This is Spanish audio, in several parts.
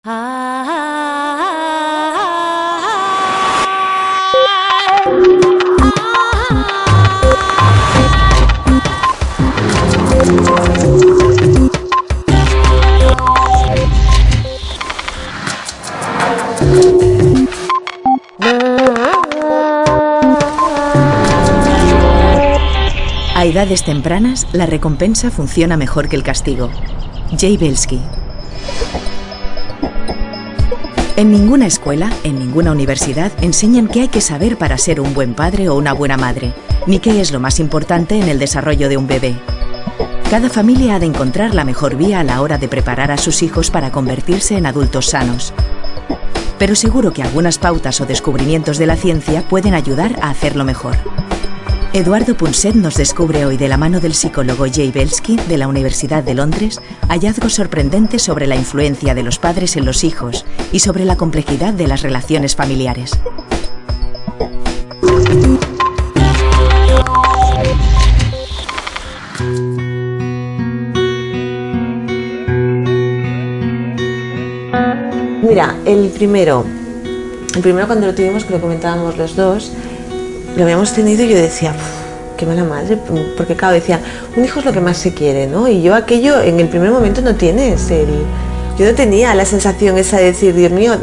A edades tempranas, la recompensa funciona mejor que el castigo. Jay Belsky. En ninguna escuela, en ninguna universidad, enseñan qué hay que saber para ser un buen padre o una buena madre, ni qué es lo más importante en el desarrollo de un bebé. Cada familia ha de encontrar la mejor vía a la hora de preparar a sus hijos para convertirse en adultos sanos. Pero seguro que algunas pautas o descubrimientos de la ciencia pueden ayudar a hacerlo mejor. Eduardo Punset nos descubre hoy, de la mano del psicólogo Jay Belsky de la Universidad de Londres, hallazgos sorprendentes sobre la influencia de los padres en los hijos y sobre la complejidad de las relaciones familiares. Mira, el primero cuando lo tuvimos, que lo comentábamos los dos, lo habíamos tenido y yo decía, qué mala madre, porque claro, decía, un hijo es lo que más se quiere, ¿no? Y yo aquello, en el primer momento no tienes yo no tenía la sensación esa de decir, Dios mío,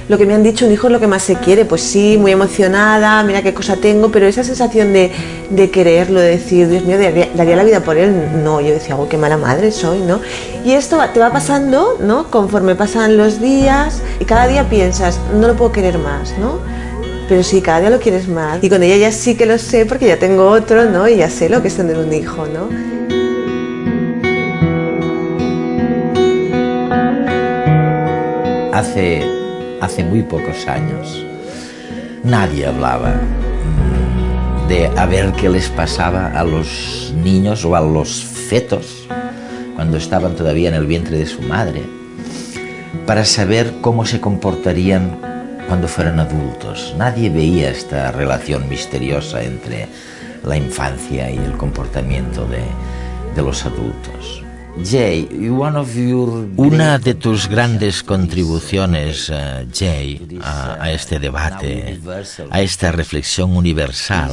lo que me han dicho, un hijo es lo que más se quiere, pues sí, muy emocionada, mira qué cosa tengo, pero esa sensación de quererlo, de decir, Dios mío, daría la vida por él, no, yo decía, qué mala madre soy, ¿no? Y esto te va pasando, ¿no? Conforme pasan los días y cada día piensas, no lo puedo querer más, ¿no? Pero sí, cada día lo quieres más. Y con ella ya sí que lo sé porque ya tengo otro, ¿no? Y ya sé lo que es tener un hijo, ¿no? Hace muy pocos años nadie hablaba de a ver qué les pasaba a los niños o a los fetos cuando estaban todavía en el vientre de su madre, para saber cómo se comportarían cuando fueran adultos. Nadie veía esta relación misteriosa entre la infancia y el comportamiento de los adultos. Jay, una de tus grandes contribuciones, Jay, a este debate, a esta reflexión universal,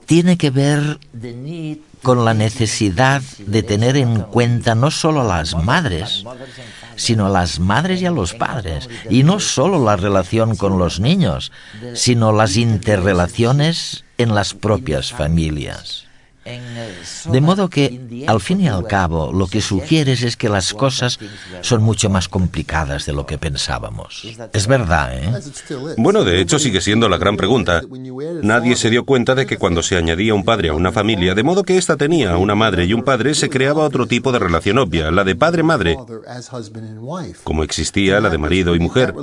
tiene que ver con la necesidad de tener en cuenta no solo a las madres, sino a las madres y a los padres, y no solo la relación con los niños, sino las interrelaciones en las propias familias. De modo que, al fin y al cabo, lo que sugieres es que las cosas son mucho más complicadas de lo que pensábamos. Es verdad, ¿eh? Bueno, de hecho sigue siendo la gran pregunta. Nadie se dio cuenta de que cuando se añadía un padre a una familia, de modo que ésta tenía una madre y un padre, se creaba otro tipo de relación obvia, la de padre-madre, como existía la de marido y mujer.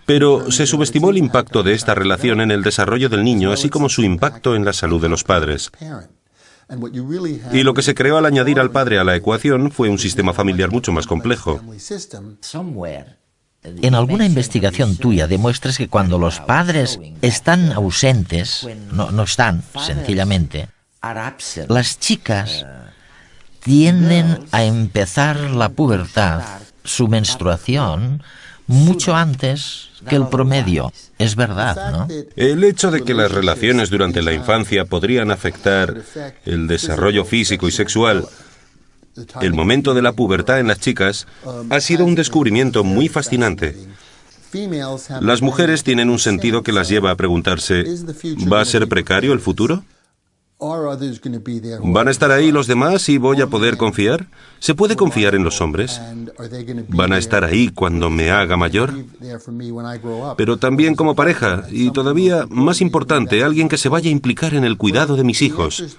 Pero se subestimó el impacto de esta relación en el desarrollo del niño, así como su impacto en la salud de los padres. Y lo que se creó al añadir al padre a la ecuación fue un sistema familiar mucho más complejo. En alguna investigación tuya demuestras que cuando los padres están ausentes, no están, sencillamente, las chicas tienden a empezar la pubertad, su menstruación, mucho antes que el promedio. Es verdad, ¿no? El hecho de que las relaciones durante la infancia podrían afectar el desarrollo físico y sexual, el momento de la pubertad en las chicas, ha sido un descubrimiento muy fascinante. Las mujeres tienen un sentido que las lleva a preguntarse, ¿va a ser precario el futuro? ¿Van a estar ahí los demás y voy a poder confiar? ¿Se puede confiar en los hombres? ¿Van a estar ahí cuando me haga mayor? Pero también como pareja, y todavía más importante, alguien que se vaya a implicar en el cuidado de mis hijos.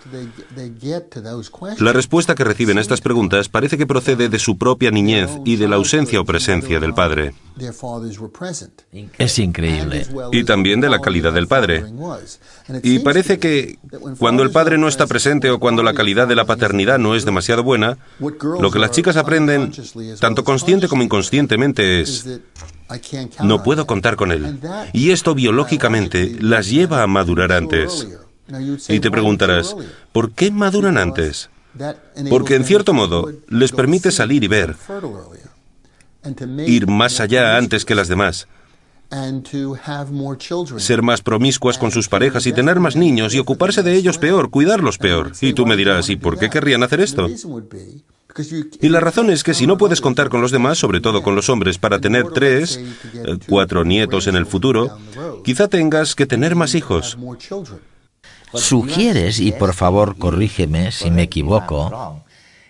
La respuesta que reciben a estas preguntas parece que procede de su propia niñez y de la ausencia o presencia del padre. Es increíble. Y también de la calidad del padre. Y parece que cuando el padre no está presente o cuando la calidad de la paternidad no es demasiado buena, lo que las chicas aprenden, tanto consciente como inconscientemente, es: no puedo contar con él. Y esto biológicamente las lleva a madurar antes. Y te preguntarás, ¿por qué maduran antes? porque en cierto modo les permite salir y ver, ir más allá antes que las demás, ser más promiscuas con sus parejas y tener más niños y ocuparse de ellos peor, cuidarlos peor. Y tú me dirás, ¿y por qué querrían hacer esto? Y la razón es que si no puedes contar con los demás, sobre todo con los hombres, para tener 3, 4 nietos en el futuro, quizá tengas que tener más hijos. Sugieres, y por favor corrígeme si me equivoco,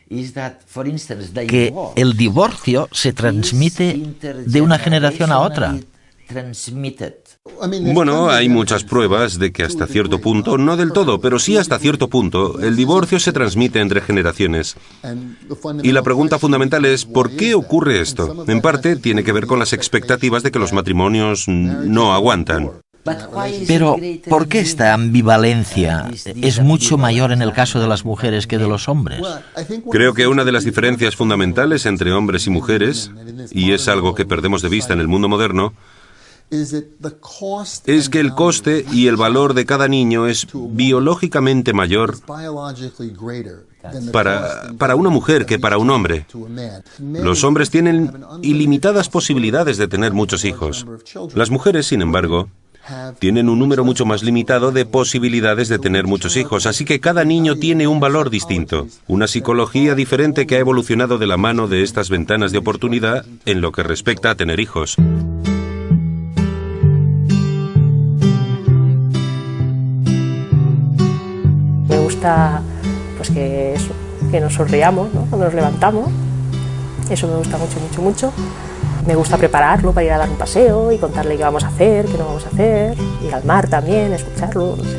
que el divorcio se transmite de una generación a otra. Bueno, hay muchas pruebas de que hasta cierto punto, no del todo, pero sí hasta cierto punto, el divorcio se transmite entre generaciones. Y la pregunta fundamental es, ¿por qué ocurre esto? En parte, tiene que ver con las expectativas de que los matrimonios no aguantan. Pero, ¿por qué esta ambivalencia es mucho mayor en el caso de las mujeres que de los hombres? Creo que una de las diferencias fundamentales entre hombres y mujeres, y es algo que perdemos de vista en el mundo moderno, es que el coste y el valor de cada niño es biológicamente mayor para una mujer que para un hombre. Los hombres tienen ilimitadas posibilidades de tener muchos hijos. Las mujeres, sin embargo, tienen un número mucho más limitado de posibilidades de tener muchos hijos, así que cada niño tiene un valor distinto, una psicología diferente que ha evolucionado de la mano de estas ventanas de oportunidad en lo que respecta a tener hijos. Me gusta pues que nos sonriamos, ¿no? Cuando nos levantamos, eso me gusta mucho, mucho, mucho. Me gusta prepararlo para ir a dar un paseo y contarle qué vamos a hacer, qué no vamos a hacer, ir al mar también, escucharlo, no sé.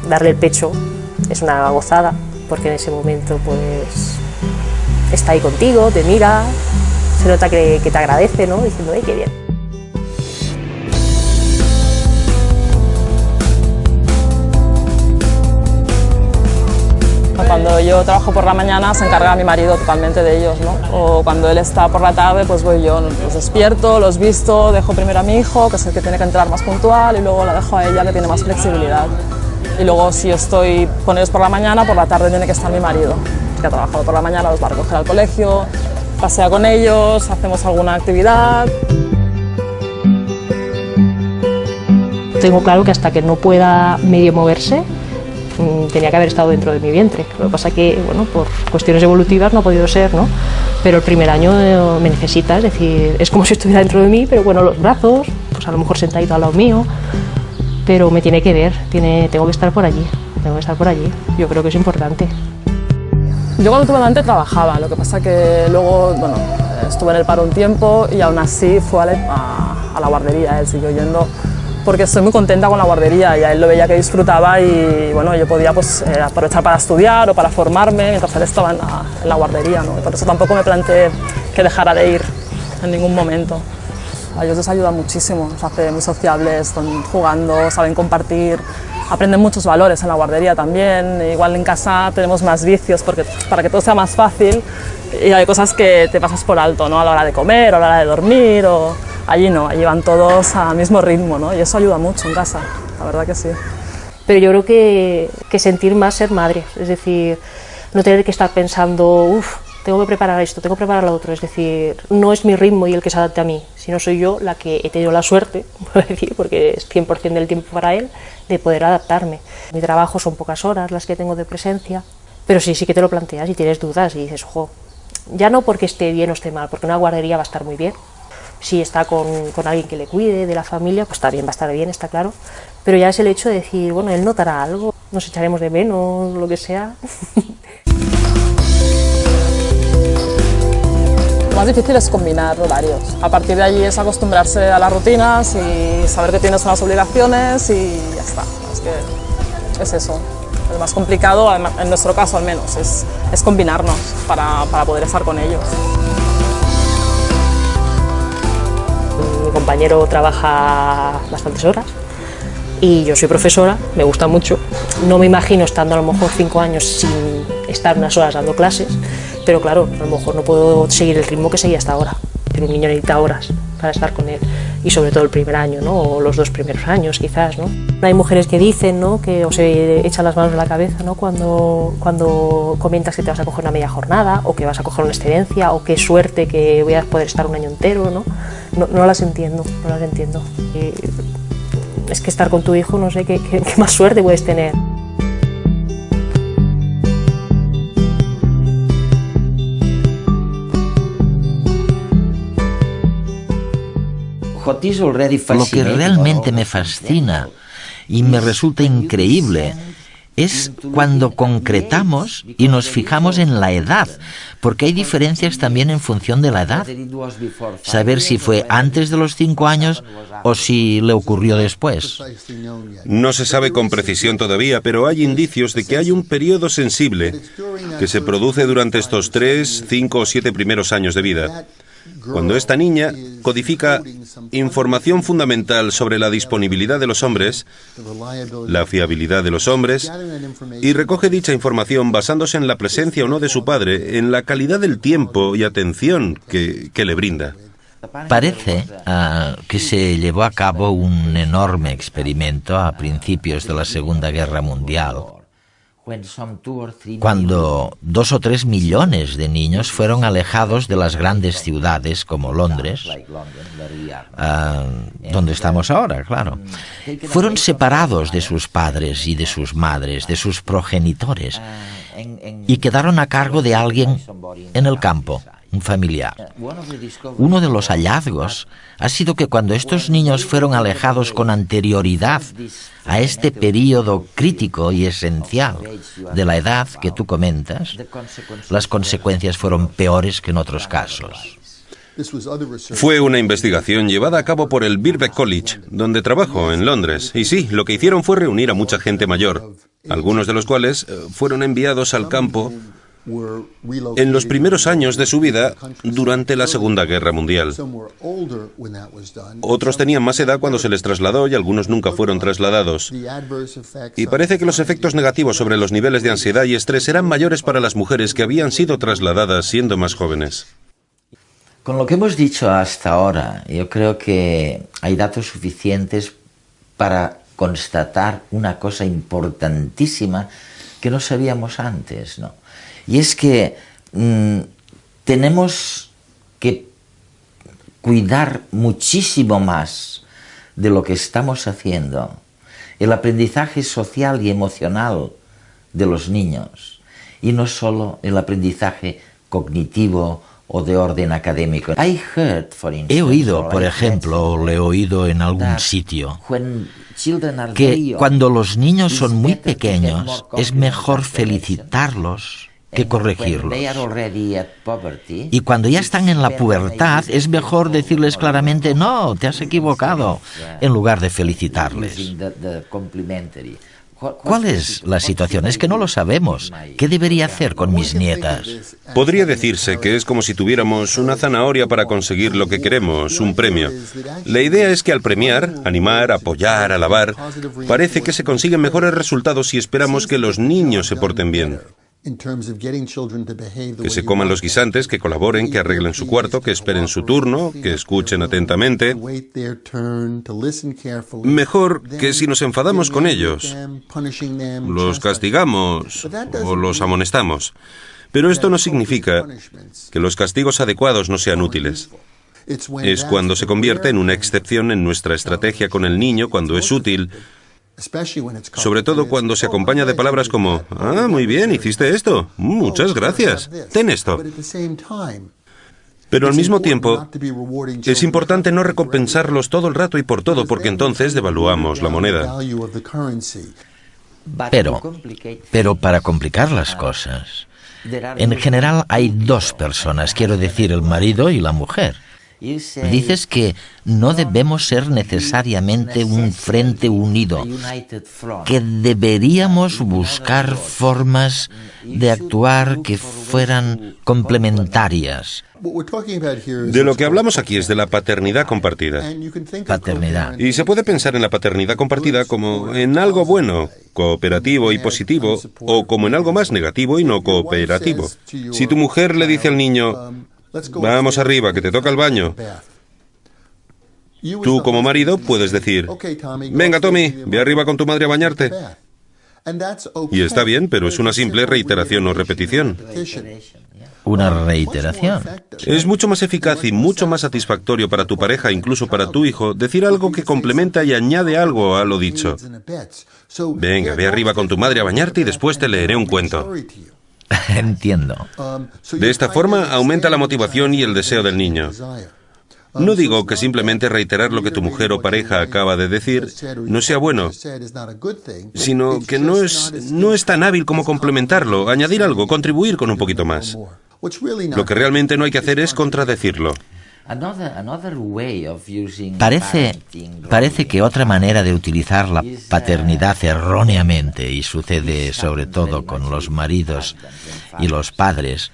Darle el pecho es una gozada, porque en ese momento pues está ahí contigo, te mira, se nota que te agradece, ¿no? Diciendo, ¡ay, qué bien! Cuando yo trabajo por la mañana se encarga mi marido totalmente de ellos, ¿no? O cuando él está por la tarde, pues voy yo, los despierto, los visto, dejo primero a mi hijo, que es el que tiene que entrar más puntual, y luego la dejo a ella, que tiene más flexibilidad. Y luego si yo estoy con ellos por la mañana, por la tarde tiene que estar mi marido, que ha trabajado por la mañana, los va a recoger al colegio, pasea con ellos, hacemos alguna actividad. Tengo claro que hasta que no pueda medio moverse, tenía que haber estado dentro de mi vientre. Lo que pasa que, bueno, por cuestiones evolutivas no ha podido ser, ¿no? Pero el primer año me necesita, es decir, es como si estuviera dentro de mí, pero bueno, los brazos, pues a lo mejor sentadito al lado mío, pero me tiene que ver, tengo que estar por allí, yo creo que es importante. Yo cuando tuve delante trabajaba, lo que pasa que luego, bueno, estuve en el paro un tiempo y aún así fue a la guardería, él siguió yendo, porque estoy muy contenta con la guardería y a él lo veía que disfrutaba y bueno, yo podía pues aprovechar para estudiar o para formarme mientras él estaba en la guardería, ¿no? Por eso tampoco me planteé que dejara de ir en ningún momento. A ellos les ayuda muchísimo, los hace muy sociables, están jugando, saben compartir, aprenden muchos valores en la guardería también. Igual en casa tenemos más vicios porque para que todo sea más fácil y hay cosas que te pasas por alto, ¿no? A la hora de comer, a la hora de dormir o... Allí no, allí van todos al mismo ritmo, ¿no? Y eso ayuda mucho en casa, la verdad que sí. Pero yo creo que sentir más ser madre, es decir, no tener que estar pensando, uff, tengo que preparar esto, tengo que preparar lo otro, es decir, no es mi ritmo y el que se adapte a mí, sino soy yo la que he tenido la suerte, por decir, porque es 100% del tiempo para él, de poder adaptarme. Mi trabajo son pocas horas las que tengo de presencia, pero sí que te lo planteas y tienes dudas y dices, ojo, ya no porque esté bien o esté mal, porque una guardería va a estar muy bien. Si está con alguien que le cuide, de la familia, pues también va a estar bien, está claro. Pero ya es el hecho de decir, bueno, él notará algo, nos echaremos de menos, lo que sea. Lo más difícil es combinar horarios. A partir de allí es acostumbrarse a las rutinas y saber que tienes unas obligaciones y ya está. Es que es eso. Lo más complicado, en nuestro caso al menos, es combinarnos para poder estar con ellos. Mi compañero trabaja bastantes horas y yo soy profesora, me gusta mucho. No me imagino estando a lo mejor 5 años sin estar unas horas dando clases, pero claro, a lo mejor no puedo seguir el ritmo que seguía hasta ahora. Pero un niño necesita horas para estar con él y sobre todo el primer año, ¿no? O los 2 primeros años quizás, ¿no? Hay mujeres que dicen, ¿no?, que o se echan las manos en la cabeza, ¿no?, cuando comentas que te vas a coger una media jornada o que vas a coger una excedencia o qué suerte que voy a poder estar un año entero, ¿no? No las entiendo, no las entiendo. Es que estar con tu hijo, no sé qué más suerte puedes tener. Lo que realmente me fascina y me resulta increíble es cuando concretamos y nos fijamos en la edad, porque hay diferencias también en función de la edad. Saber si fue antes de los 5 años o si le ocurrió después. No se sabe con precisión todavía, pero hay indicios de que hay un periodo sensible que se produce durante estos 3, 5 o 7 primeros años de vida, cuando esta niña codifica información fundamental sobre la disponibilidad de los hombres, la fiabilidad de los hombres, y recoge dicha información basándose en la presencia o no de su padre, en la calidad del tiempo y atención que le brinda. Parece que se llevó a cabo un enorme experimento a principios de la Segunda Guerra Mundial, cuando 2 o 3 millones de niños fueron alejados de las grandes ciudades como Londres, donde estamos ahora, claro. Fueron separados de sus padres y de sus madres, de sus progenitores, y quedaron a cargo de alguien en el campo, un familiar. Uno de los hallazgos ha sido que cuando estos niños fueron alejados con anterioridad a este periodo crítico y esencial de la edad que tú comentas, las consecuencias fueron peores que en otros casos. Fue una investigación llevada a cabo por el Birkbeck College, donde trabajo en Londres. Y sí, lo que hicieron fue reunir a mucha gente mayor, algunos de los cuales fueron enviados al campo en los primeros años de su vida durante la Segunda Guerra Mundial. Otros tenían más edad cuando se les trasladó y algunos nunca fueron trasladados. Y parece que los efectos negativos sobre los niveles de ansiedad y estrés eran mayores para las mujeres que habían sido trasladadas siendo más jóvenes. Con lo que hemos dicho hasta ahora, yo creo que hay datos suficientes para constatar una cosa importantísima que no sabíamos antes, ¿no? Y es que tenemos que cuidar muchísimo más de lo que estamos haciendo, el aprendizaje social y emocional de los niños, y no solo el aprendizaje cognitivo o de orden académico. He oído, por ejemplo, o le he oído en algún sitio, que cuando los niños son muy pequeños es mejor felicitarlos que corregirlos. Y cuando ya están en la pubertad es mejor decirles claramente, no, te has equivocado, en lugar de felicitarles. ¿Cuál es la situación? Es que no lo sabemos. ¿Qué debería hacer con mis nietas? Podría decirse que es como si tuviéramos una zanahoria para conseguir lo que queremos, un premio. La idea es que al premiar, animar, apoyar, alabar, parece que se consiguen mejores resultados si esperamos que los niños se porten bien. Que se coman los guisantes, que colaboren, que arreglen su cuarto, que esperen su turno, que escuchen atentamente. Mejor que si nos enfadamos con ellos, los castigamos o los amonestamos. Pero esto no significa que los castigos adecuados no sean útiles. Es cuando se convierte en una excepción en nuestra estrategia con el niño, cuando es útil, sobre todo cuando se acompaña de palabras como, ah, muy bien, hiciste esto, muchas gracias, ten esto. Pero al mismo tiempo, es importante no recompensarlos todo el rato y por todo, porque entonces devaluamos la moneda. Pero para complicar las cosas, en general hay 2 personas, quiero decir, el marido y la mujer. Dices que no debemos ser necesariamente un frente unido, que deberíamos buscar formas de actuar que fueran complementarias. De lo que hablamos aquí es de la paternidad compartida. Paternidad. Y se puede pensar en la paternidad compartida como en algo bueno, cooperativo y positivo, o como en algo más negativo y no cooperativo. Si tu mujer le dice al niño, vamos arriba, que te toca el baño, Tú, como marido, puedes decir: venga, Tommy, ve arriba con tu madre a bañarte. Y está bien, pero es una simple reiteración o repetición. Una reiteración. Es mucho más eficaz y mucho más satisfactorio para tu pareja, incluso para tu hijo, decir algo que complementa y añade algo a lo dicho. Venga, ve arriba con tu madre a bañarte y después te leeré un cuento. Entiendo. De esta forma aumenta la motivación y el deseo del niño. No digo que simplemente reiterar lo que tu mujer o pareja acaba de decir no sea bueno, sino que no es tan hábil como complementarlo, añadir algo, contribuir con un poquito más. Lo que realmente no hay que hacer es contradecirlo. Parece que otra manera de utilizar la paternidad erróneamente, y sucede sobre todo con los maridos y los padres,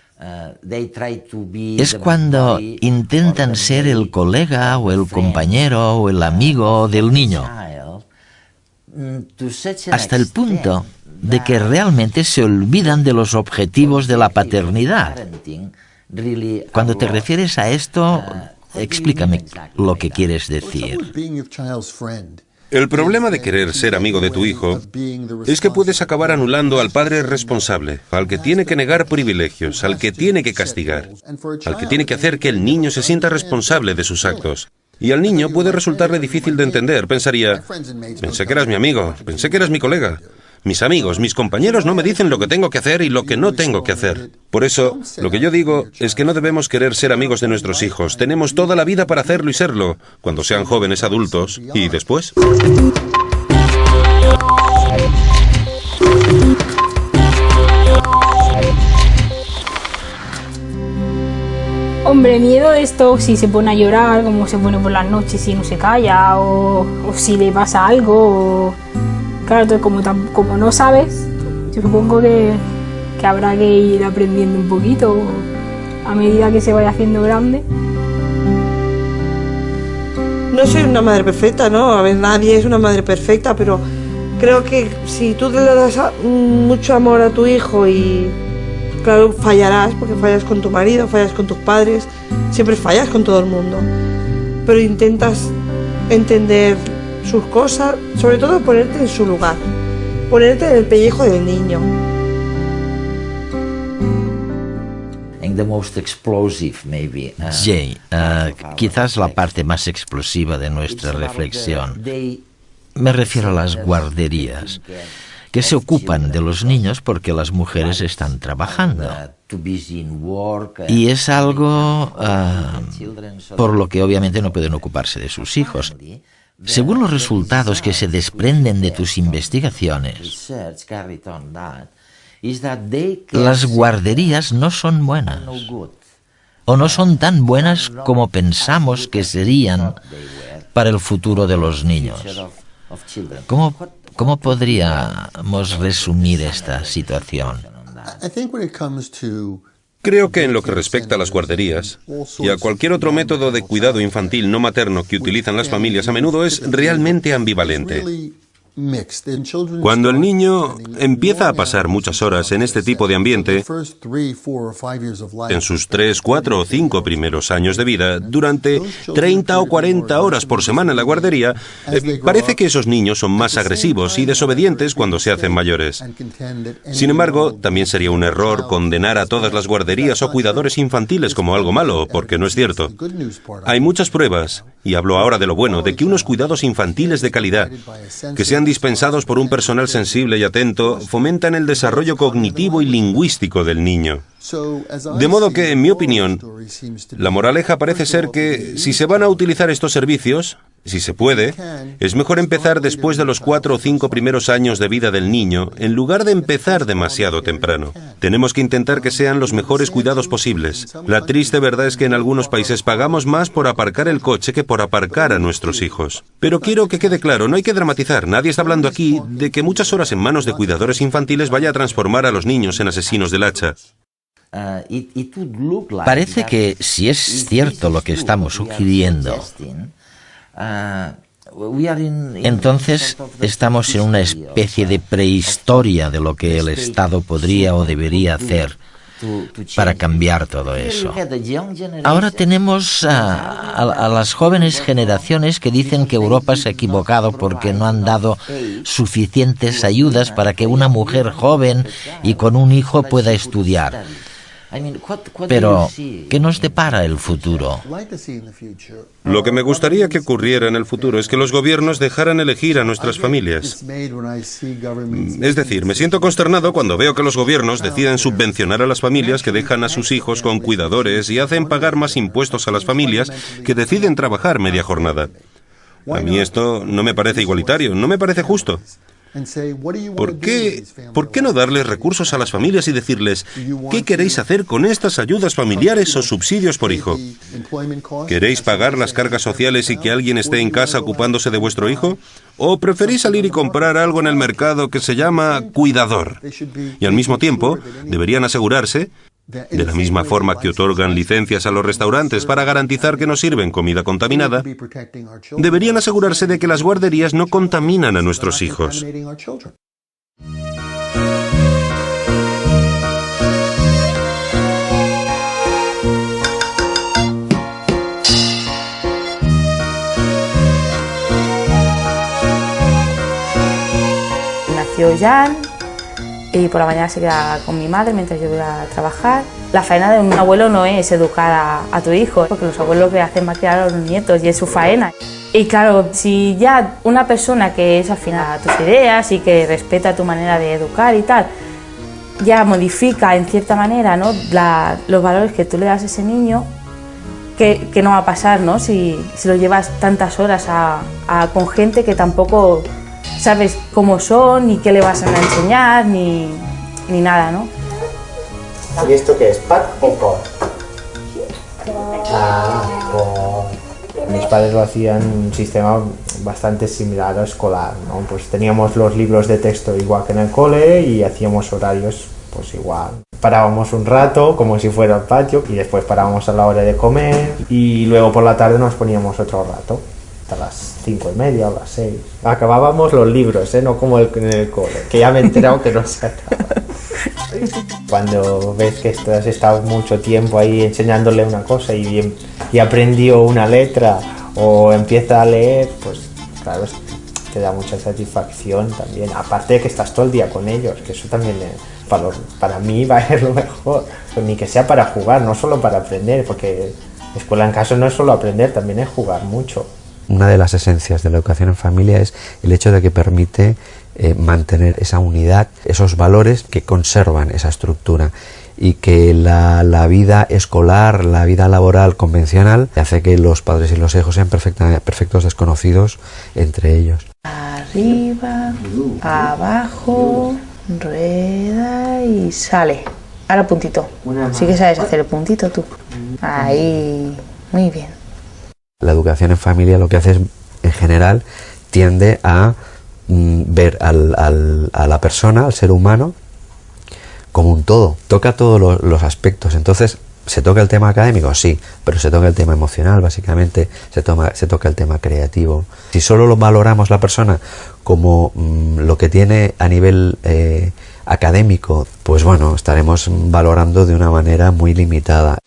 es cuando intentan ser el colega o el compañero o el amigo del niño, hasta el punto de que realmente se olvidan de los objetivos de la paternidad. Cuando te refieres a esto, explícame lo que quieres decir. El problema de querer ser amigo de tu hijo es que puedes acabar anulando al padre responsable, al que tiene que negar privilegios, al que tiene que castigar, al que tiene que hacer que el niño se sienta responsable de sus actos. Y al niño puede resultarle difícil de entender. Pensaría: pensé que eras mi amigo, pensé que eras mi colega. Mis amigos, mis compañeros no me dicen lo que tengo que hacer y lo que no tengo que hacer. Por eso, lo que yo digo es que no debemos querer ser amigos de nuestros hijos. Tenemos toda la vida para hacerlo y serlo, cuando sean jóvenes adultos. ¿Y después? Hombre, miedo de esto, si se pone a llorar, como se pone por las noches, si no se calla, o si le pasa algo, o... Claro, entonces como no sabes, yo supongo que habrá que ir aprendiendo un poquito a medida que se vaya haciendo grande. No soy una madre perfecta, ¿no? A ver, nadie es una madre perfecta, pero creo que si tú le das mucho amor a tu hijo y, claro, fallarás, porque fallas con tu marido, fallas con tus padres, siempre fallas con todo el mundo, pero intentas entender sus cosas, sobre todo ponerte en su lugar, ponerte en el pellejo del niño. Jay, quizás la parte más explosiva de nuestra reflexión. Me refiero a las guarderías, que se ocupan de los niños porque las mujeres están trabajando. Y es algo por lo que obviamente no pueden ocuparse de sus hijos. Según los resultados que se desprenden de tus investigaciones, las guarderías no son buenas, o no son tan buenas como pensamos que serían para el futuro de los niños. ¿Cómo podríamos resumir esta situación? Creo que en lo que respecta a las guarderías y a cualquier otro método de cuidado infantil no materno que utilizan las familias, a menudo es realmente ambivalente. Cuando el niño empieza a pasar muchas horas en este tipo de ambiente, en sus 3, 4 o 5 primeros años de vida, durante 30 o 40 horas por semana en la guardería, parece que esos niños son más agresivos y desobedientes cuando se hacen mayores. Sin embargo, también sería un error condenar a todas las guarderías o cuidadores infantiles como algo malo, porque no es cierto. Hay muchas pruebas, y hablo ahora de lo bueno, de que unos cuidados infantiles de calidad, que sean dispensados por un personal sensible y atento, fomentan el desarrollo cognitivo y lingüístico del niño. De modo que, en mi opinión, la moraleja parece ser que si se van a utilizar estos servicios, si se puede, es mejor empezar después de los 4 o 5 primeros años de vida del niño, en lugar de empezar demasiado temprano. Tenemos que intentar que sean los mejores cuidados posibles. La triste verdad es que en algunos países pagamos más por aparcar el coche que por aparcar a nuestros hijos. Pero quiero que quede claro, no hay que dramatizar. Nadie está hablando aquí de que muchas horas en manos de cuidadores infantiles vaya a transformar a los niños en asesinos del hacha. Parece que, si es cierto lo que estamos sugiriendo, entonces estamos en una especie de prehistoria de lo que el Estado podría o debería hacer para cambiar todo eso. Ahora tenemos a las jóvenes generaciones que dicen que Europa se ha equivocado porque no han dado suficientes ayudas para que una mujer joven y con un hijo pueda estudiar. Pero, ¿qué nos depara el futuro? Lo que me gustaría que ocurriera en el futuro es que los gobiernos dejaran elegir a nuestras familias. Es decir, me siento consternado cuando veo que los gobiernos deciden subvencionar a las familias que dejan a sus hijos con cuidadores y hacen pagar más impuestos a las familias que deciden trabajar media jornada. A mí esto no me parece igualitario, no me parece justo. ¿Por qué no darles recursos a las familias y decirles qué queréis hacer con estas ayudas familiares o subsidios por hijo? ¿Queréis pagar las cargas sociales y que alguien esté en casa ocupándose de vuestro hijo? ¿O preferís salir y comprar algo en el mercado que se llama cuidador? Y al mismo tiempo, deberían asegurarse, de la misma forma que otorgan licencias a los restaurantes para garantizar que no sirven comida contaminada, deberían asegurarse de que las guarderías no contaminan a nuestros hijos. Nació Jan y por la mañana se queda con mi madre mientras yo voy a trabajar. La faena de un abuelo no es educar a tu hijo, porque los abuelos lo que hacen es criar a los nietos y es su faena. Y claro, si ya una persona que es afín a tus ideas y que respeta tu manera de educar y tal, ya modifica en cierta manera, ¿no?, los valores que tú le das a ese niño, que no va a pasar, ¿no?, si lo llevas tantas horas con gente que tampoco sabes cómo son, ni qué le vas a enseñar, ni nada, ¿no? ¿Y esto qué es? ¿Pat o por? Mis padres lo hacían un sistema bastante similar al escolar, ¿no? Pues teníamos los libros de texto igual que en el cole y hacíamos horarios pues igual. Parábamos un rato como si fuera el patio y después parábamos a la hora de comer y luego por la tarde nos poníamos otro rato. A las 5:30 o las 6. Acabábamos los libros, no como en el cole, que ya me he enterado que no se acaba. Cuando ves que has estado mucho tiempo ahí enseñándole una cosa y aprendió una letra o empieza a leer, pues claro, te da mucha satisfacción también. Aparte de que estás todo el día con ellos, que eso también para mí va a ser lo mejor. Pues ni que sea para jugar, no solo para aprender, porque escuela en casa no es solo aprender, también es jugar mucho. Una de las esencias de la educación en familia es el hecho de que permite mantener esa unidad, esos valores que conservan esa estructura y que la vida escolar, la vida laboral convencional hace que los padres y los hijos sean perfectos desconocidos entre ellos. Arriba, abajo, rueda y sale. Ahora puntito. Sí que sabes hacer el puntito tú. Ahí, muy bien. La educación en familia lo que hace es, en general, tiende a ver a la persona, al ser humano, como un todo. Toca todos los aspectos. Entonces, ¿se toca el tema académico? Sí, pero se toca el tema emocional, básicamente, se toca el tema creativo. Si solo lo valoramos la persona como lo que tiene a nivel académico, pues bueno, estaremos valorando de una manera muy limitada.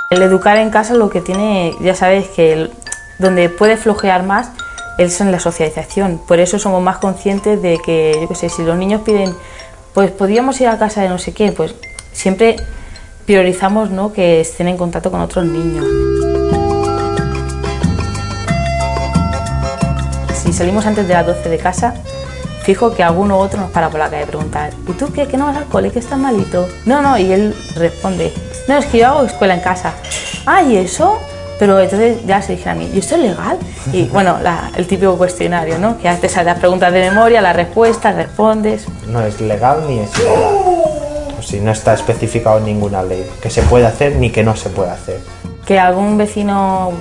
El educar en casa lo que tiene, ya sabes, que donde puede flojear más es en la socialización. Por eso somos más conscientes de que, yo qué sé, si los niños piden, pues podríamos ir a casa de no sé quién, pues siempre priorizamos, ¿no?, que estén en contacto con otros niños. Si salimos antes de las 12 de casa, fijo que alguno u otro nos para por la calle a preguntar: ¿y tú qué? ¿Que no vas al cole? ¿Que estás malito? No, y él responde: no, es que yo hago escuela en casa. Ah, ¿y eso? Pero entonces ya se dijeron a mí: ¿y esto es legal? Y bueno, el típico cuestionario, ¿no?, que haces las preguntas de memoria, las respuestas, respondes. No es legal ni es ilegal. Pues si no está especificado en ninguna ley que se puede hacer ni que no se puede hacer. Que algún vecino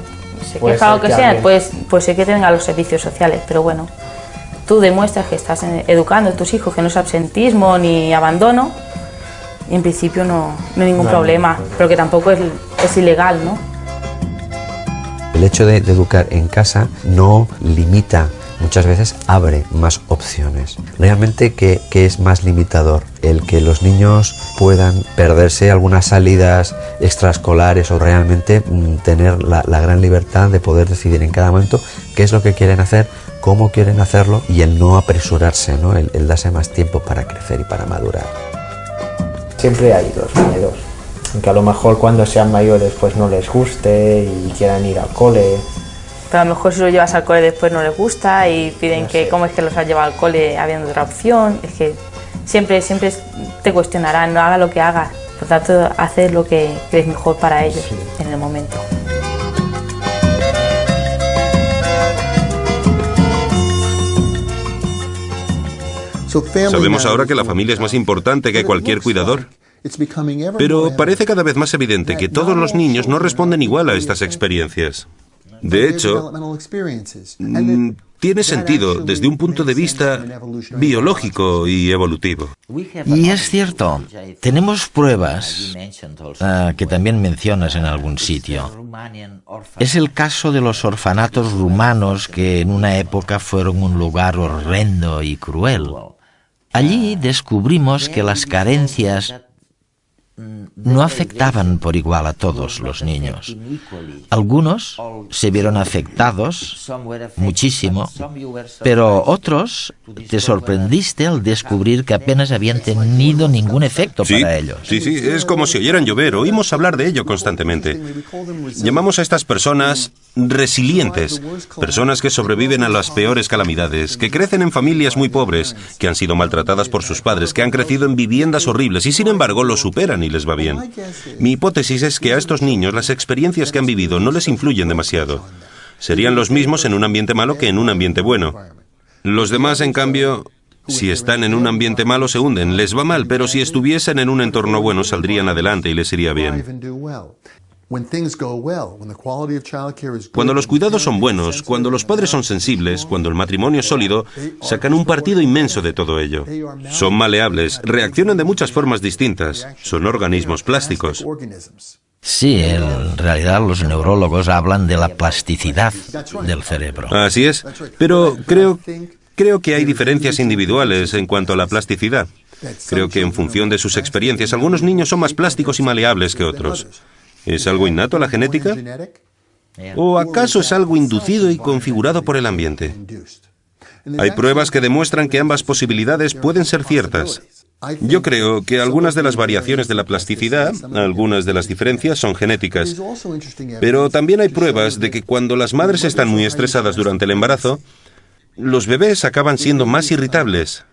se queja o que sea, pues sé que tenga los servicios sociales, pero bueno, tú demuestras que estás educando a tus hijos, que no es absentismo ni abandono, y en principio no hay ningún problema, pero que tampoco es ilegal, ¿no? El hecho de educar en casa no limita muchas veces abre más opciones. Realmente, ¿qué es más limitador? El que los niños puedan perderse algunas salidas extraescolares o realmente tener la gran libertad de poder decidir en cada momento qué es lo que quieren hacer, cómo quieren hacerlo, y el no apresurarse, ¿no? El darse más tiempo para crecer y para madurar. Siempre hay dos miedos, aunque a lo mejor cuando sean mayores pues no les guste y quieran ir al cole. Pero a lo mejor si lo llevas al cole después no les gusta y piden que cómo es que los has llevado al cole habiendo otra opción. Es que siempre te cuestionarán, no haga lo que hagas, por tanto haces lo que crees mejor para ellos en el momento. Sabemos ahora que la familia es más importante que cualquier cuidador. Pero parece cada vez más evidente que todos los niños no responden igual a estas experiencias. De hecho, tiene sentido desde un punto de vista biológico y evolutivo. Y es cierto, tenemos pruebas que también mencionas en algún sitio. Es el caso de los orfanatos rumanos, que en una época fueron un lugar horrendo y cruel. Allí descubrimos que las carencias no afectaban por igual a todos los niños. Algunos se vieron afectados muchísimo, pero otros te sorprendiste al descubrir que apenas habían tenido ningún efecto para ellos. Sí, es como si oyeran llover, oímos hablar de ello constantemente. Llamamos a estas personas resilientes, personas que sobreviven a las peores calamidades, que crecen en familias muy pobres, que han sido maltratadas por sus padres, que han crecido en viviendas horribles y sin embargo lo superan y les va bien. Mi hipótesis es que a estos niños las experiencias que han vivido no les influyen demasiado. Serían los mismos en un ambiente malo que en un ambiente bueno. Los demás, en cambio, si están en un ambiente malo se hunden, les va mal, pero si estuviesen en un entorno bueno saldrían adelante y les iría bien. Cuando los cuidados son buenos, cuando los padres son sensibles, cuando el matrimonio es sólido, sacan un partido inmenso de todo ello. Son maleables, reaccionan de muchas formas distintas, son organismos plásticos. Sí, en realidad los neurólogos hablan de la plasticidad del cerebro. Así es, pero creo que hay diferencias individuales en cuanto a la plasticidad. Creo que en función de sus experiencias, algunos niños son más plásticos y maleables que otros. ¿Es algo innato a la genética? ¿O acaso es algo inducido y configurado por el ambiente? Hay pruebas que demuestran que ambas posibilidades pueden ser ciertas. Yo creo que algunas de las variaciones de la plasticidad, algunas de las diferencias son genéticas. Pero también hay pruebas de que cuando las madres están muy estresadas durante el embarazo, los bebés acaban siendo más irritables.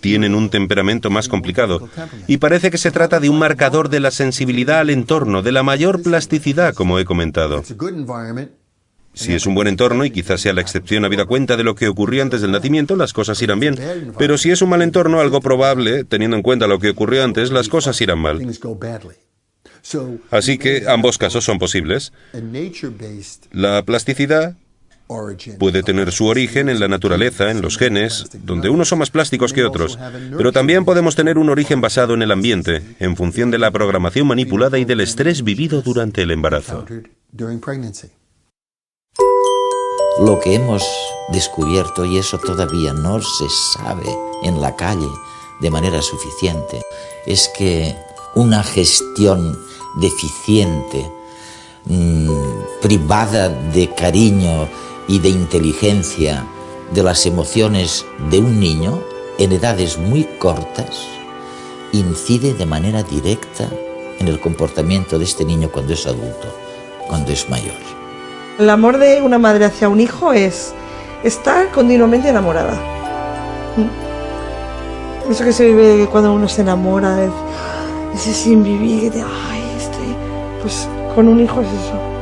Tienen un temperamento más complicado y parece que se trata de un marcador de la sensibilidad al entorno, de la mayor plasticidad, como he comentado. Si es un buen entorno, y quizás sea la excepción habida cuenta de lo que ocurrió antes del nacimiento, las cosas irán bien. Pero si es un mal entorno, algo probable, teniendo en cuenta lo que ocurrió antes, las cosas irán mal. Así que ambos casos son posibles. La plasticidad puede tener su origen en la naturaleza, en los genes, donde unos son más plásticos que otros, pero también podemos tener un origen basado en el ambiente, en función de la programación manipulada y del estrés vivido durante el embarazo. Lo que hemos descubierto, y eso todavía no se sabe en la calle de manera suficiente, es que una gestión deficiente, privada de cariño y de inteligencia de las emociones de un niño en edades muy cortas, incide de manera directa en el comportamiento de este niño cuando es adulto, cuando es mayor. El amor de una madre hacia un hijo es estar continuamente enamorada. Eso que se vive cuando uno se enamora, ese sin vivir, pues con un hijo es eso.